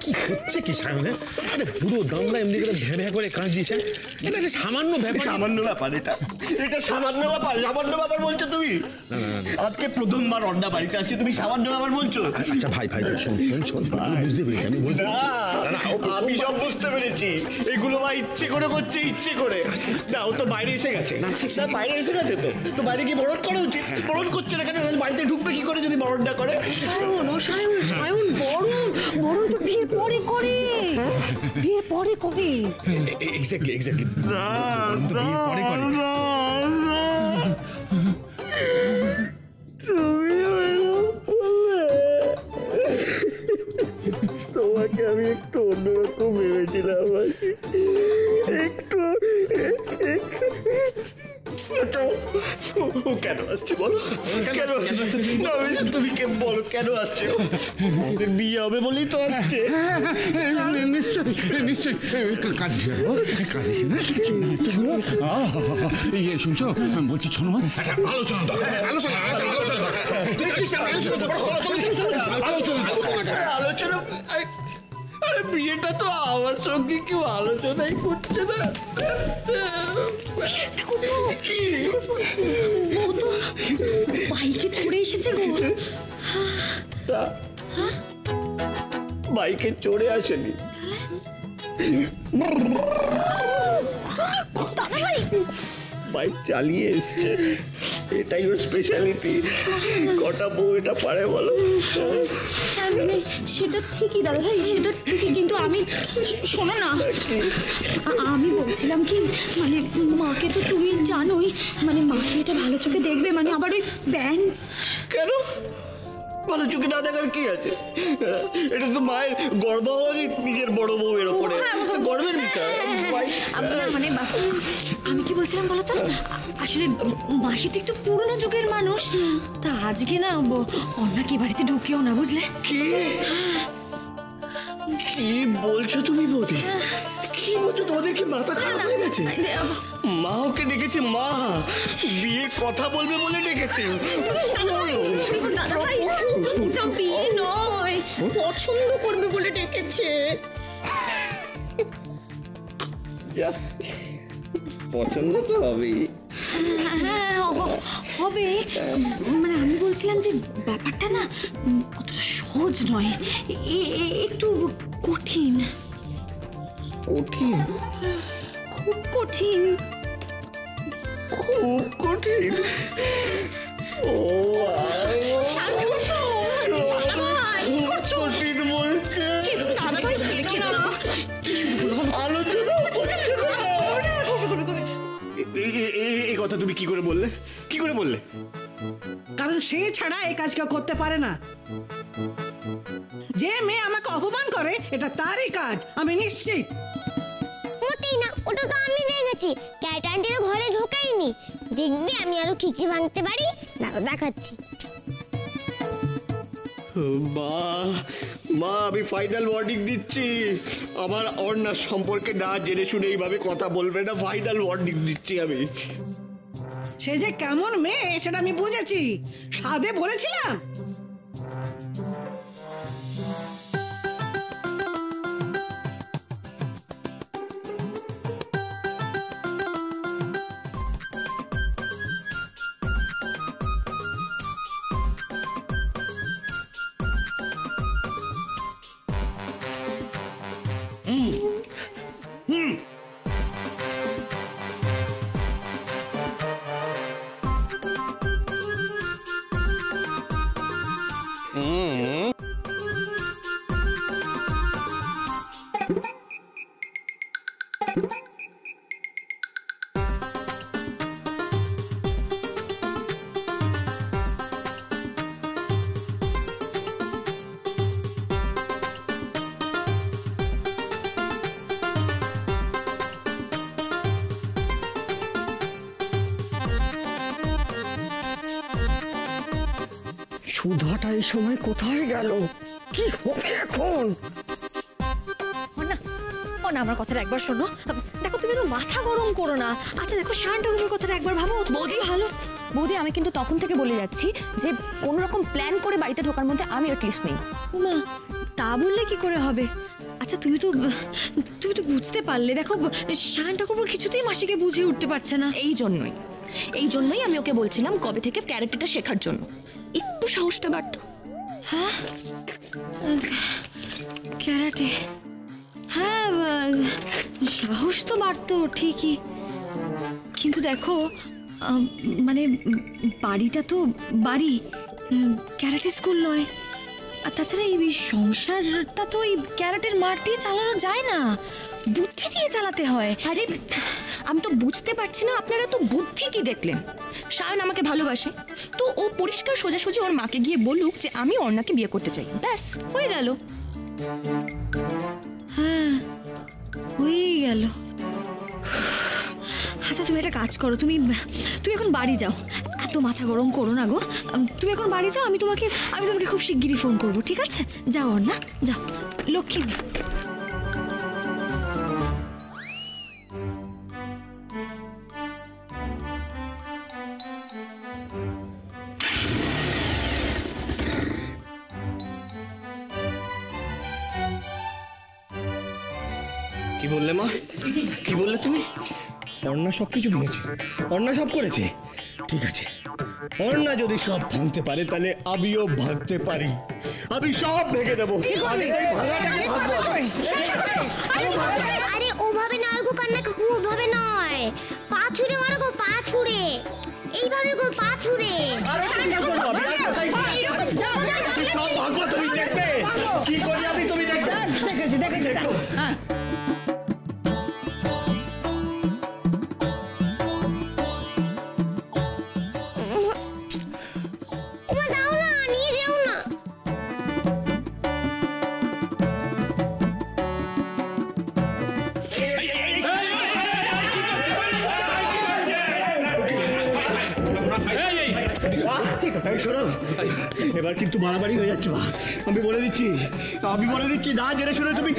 কি হচ্ছে কি সায়ন? আরে পুরো দামলা এমনি করে ভ্যা ভ্যা করে কাজ দিয়েছে। এটা একটা সামান্য ব্যাপার। সামান্য ব্যাপার এটা সামান্য ব্যাপার। সামান্য ব্যাপার বলছো তুমি? আজকে প্রথমবার অন্না বাড়িতে আসছে, তুমি সামান্য ব্যাপার বলছো? আচ্ছা ভাই শোন আমি বুঝতে পেরেছি। আমি সব বুঝতে পেরেছি। এগুলো ভাই ইচ্ছে করে করছে, ইচ্ছে করে। না, ও তো বাইরে এসে গেছে। বাইরে এসে গেছে তো বাইরে কি বরণ করা উচিত? বরণ করছে না কেন? বাড়িতে ঢুকবে কি করে যদি বরণ না করে? সায়ন বরণ তো বিয়ের পরে করে। বিয়ের পরে কবে? এক্স্যাক্টলি বরণ তো বিয়ের পরে করে। তোমাকে আমি একটু অন্যরকম ভেবেছিলাম। একটু ও কেন আসছে বলো? কেন আসছে? তুমি কে বলো কেন আসছে? আমাদের বিয়ে হবে বলেই তো আসছে। নিশ্চয় কাঁদিস না। শুনছো বলছি, শোনো, আলোচনা। আরে বিয়েটা তো আমার সঙ্গে কেউ আলোচনাই করছে না। বাইকে চড়ে এসেছে গো। বাইকে চড়ে আসেনি, বাইক চালিয়ে এসছে। এটাই ওর স্পেশালিটি। কটা বউ এটা পারে বলো? সেটা ঠিকই দাদা ভাই, সেটা ঠিকই, কিন্তু আমি শোনো না, আমি বলছিলাম কি, মানে মাকে তো তুমি জানোই, মানে মাকে এটা ভালো চোখে দেখবে, মানে আবার ওই ব্যান্ড। কেন ভালো চোখে না দেখার কি আছে? এটা তো মায়ের গর্ভাবধি নিজের বড় বউয়ের ওপরে গর্বের বিষয়। মানে আমি কি বলছিলাম বলো তো, আসলে মাসি তো একটু পুরনো যুগের মানুষ, তা আজকে না অন্না কি বাড়িতে ঢুকিও না, বুঝলে? কি বলছো তুমি বৌদি? কি বলছো? তোমাদের কি মাথা খারাপ হয়ে গেছে? মা ওকে ডেকেছে, মা বিয়ে কথা বলবে বলে ডেকেছে। বিয়ে নয়, পছন্দ করবে বলে ডেকেছে। পছন্দ তো হবেই। হ্যাঁ হবে, মানে আমি বলছিলাম যে ব্যাপারটা না অতটা সহজ নয়, একটু কঠিন। কঠিন? খুব কঠিন। খুব কঠিন? ও কঠিন বলছে। আলোচনা এই কথা তুমি কি করে বললে? কি করে বললে? কারণ সে ছাড়া এই কাজ কেউ করতে পারে না। যে মেয়ে আমাকে অপমান করে এটা তারই কাজ, আমি নিশ্চিত। মোটেই না, ওটা তো আমি দেখেছি। ক্যাট আন্টি তো ঘরে ঢোকাইনি। দেখবি আমি আরো কি কি ভাঙতে পারি, দেখাচ্ছি। মা আমি ফাইনাল ওয়ার্নিং দিচ্ছি, আমার অর্ণার সম্পর্কে না জেনে শুনে এইভাবে কথা বলবে না। ফাইনাল ওয়ার্নিং দিচ্ছি আমি। সে যে কেমন মেয়ে সেটা আমি বুঝেছি, সাধে বলেছিলাম। সুধাটা এই সময় কোথায় গেল? কি হবে এখন? না আমার কথাটা একবার শোনো, দেখো তুমি তো মাথা গরম করো না। আচ্ছা দেখো শান্তনুর কথাটা একবার ভাবো। বৌদি ভালো বৌদি, আমি কিন্তু তখন থেকে বলে যাচ্ছি যে কোন রকম প্ল্যান করে বাড়িতে ঢোকার মধ্যে আমি অ্যাটলিস্ট নেই। না তা বললে কি করে হবে? আচ্ছা তুমি তো বুঝতে পারলে, দেখো শায়ন ঠাকুর কিছুতেই মাসিকে বুঝিয়ে উঠতে পারছে না। এই জন্যই আমি ওকে বলছিলাম কবে থেকে ক্যারেটেটা শেখার জন্য, একটু সাহসটা বাড়তো। হ্যাঁ ক্যারাটে, হ্যাঁ সাহস তো বাড়তো ঠিকই, কিন্তু দেখো মানে বাড়িটা তো বাড়ি, ক্যারাটে স্কুল নয়। আর তাছাড়া এই সংসারটা তো এই ক্যারাটের মাঠ দিয়ে চালানো যায় না, বুদ্ধি দিয়ে চালাতে হয়। আরে আমি তো বুঝতে পারছি না আপনারা তো বুদ্ধি কি দেখলেন? শায়ন আমাকে ভালোবাসে, তো ও পরিষ্কার সোজাসুজি ওর মাকে গিয়ে বলুক যে আমি অর্ণাকে বিয়ে করতে চাই, ব্যাস হয়ে গেল। হ্যাঁ হয়েই গেল। আচ্ছা তুমি একটা কাজ করো, তুমি এখন বাড়ি যাও, এত মাথা গরম করো না গো। তুমি এখন বাড়ি যাও, আমি তোমাকে খুব শিগগিরই ফোন করবো, ঠিক আছে? যাও না, যাও লক্ষ্মী। কি বললে মা? কি বললে তুমি? অর্ণা সব কিছু ভেঙেছে, অর্ণা সব করেছে। ঠিক আছে, অর্ণা যদি সব ভাঙতে পারে তাহলে আমিও ভাঙতে পারি, আমি সব ভেঙে দেবো। আরে ওভাবে নয় গো কান্না কাকু, ওভাবে নয়, পা ছুঁড়ে মারো গো, পা ছুঁড়ে, এইভাবে গো, পা ছুঁড়ে। সব ভাঙবো, তুমি দেখবে কি করি আমি, তুমি দেখবে। দেখেছি দেখো। হ্যাঁ ওমা দাও না, নিয়ে যাও না। শোনো, এবার কিন্তু মারামারি হয়ে যাচ্ছে মা, আমি বলে দিচ্ছি না জেনে শুনে তুমি।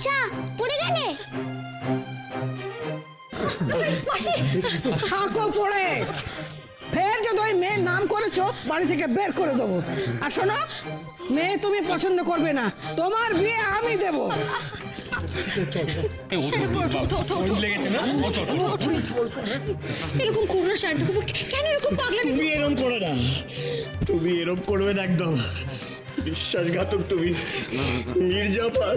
চা পড়ে গেলে থাকো পড়ে, ফের যদি ওই মেয়ের নাম করেছো বাড়ি থেকে বের করে দেবো। আর শোনো, মেয়ে তুমি পছন্দ করবে না, তোমার বিয়ে আমি দেবো। এরকম করো না শায়ন ঠাকুর, কেন এরকম পাগলা? তুমি এরকম করো না, তুমি এরকম করবে না একদম, বিশ্বাসঘাতক তুমি, মির্জাফর।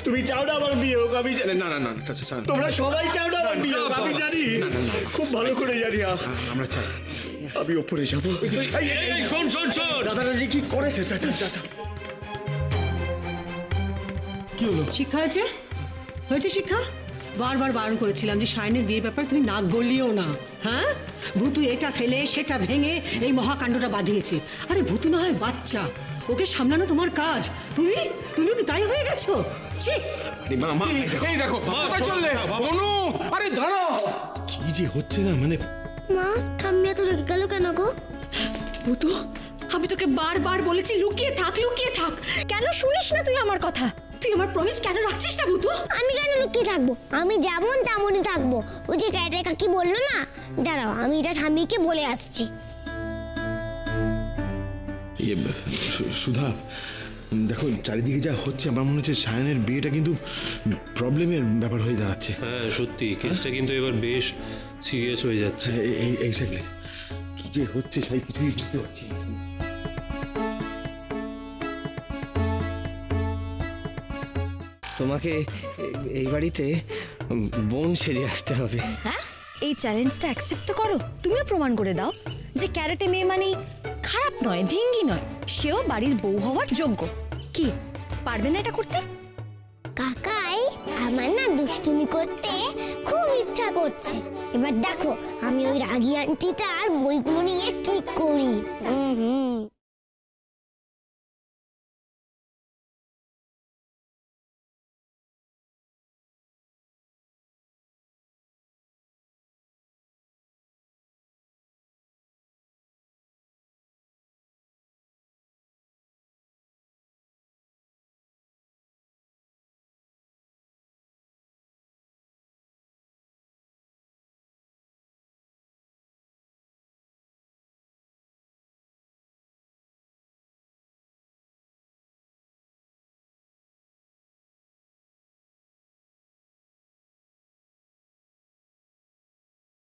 তুমি চাও না আমার বিয়ে হোক, আমি জানি। না না না, তোমরা সবাই চাও না আমার বিয়ে হোক, আমি জানি, খুব ভালো করে জানি। আমরা চাই। আমি ওপরে যাবো। শোন দাদারা যে কি করেছে, কি হলো? শিক্ষা হয়েছে শিক্ষা? বারবার বারণ করেছিলাম যে শায়নের বিয়ের ব্যাপারে তুমি নাক গলিও না। হ্যাঁ, ভূতু এটা ফেলে সেটা ভেঙে এই মহাকাণ্ডটা বাঁধিয়েছে। আরে ভূতু না হয় বাচ্চা, ওকে সামলানো তোমার কাজ, তুমি কি তাই হয়ে গেছো? ছি! মা এই দেখো, চললে বাবনু, আরে দাঁড়াও, কি যে হচ্ছে না, মানে মা ঠাম্মি এত রেগে গেল কেন গো? ভূতু, আমি তোকে বারবার বলেছি লুকিয়ে থাক। কেন শুনিস না তুই আমার কথা? তুই আমার প্রমিস কেন রাখছিস না ভূতু? আমি কেন লুকিয়ে থাকবো? আমি যেমন তেমনই থাকবো। ওই যে ক্যারেটের কাকি বললো না, দাঁড়াও আমি এটা ঠাম্মিকে বলে আসছি। সুধা, দেখো চারিদিকে যা হচ্ছে, আমার মনে হচ্ছে শায়নের বিয়েটা কিন্তু প্রবলেমের ব্যাপার হয়ে দাঁড়াচ্ছে। হ্যাঁ সত্যি, কেসটা কিন্তু এবার বেশ সিরিয়াস হয়ে যাচ্ছে। এক্স্যাক্টলি, কি যে হচ্ছে সেই কিছুই বুঝতে পারছি না। তোমাকে এই বাড়িতে বোন সেজে আসতে হবে। হ্যাঁ, এই চ্যালেঞ্জটা অ্যাকসেপ্ট তো করো, তুমিও প্রমাণ করে দাও যে ক্যারেটে মেয়ে মানে খারাপ নয়, ধিঙ্গি নয়, সেও বাড়ির বউ হওয়ার যোগ্য। কি পারবে না এটা করতে? কাকাই, আমার না দুষ্টুমি করতে খুব ইচ্ছা করছে। এবার দেখো আমি ওই রাগী আন্টিটার বইগুলো নিয়ে কি করি।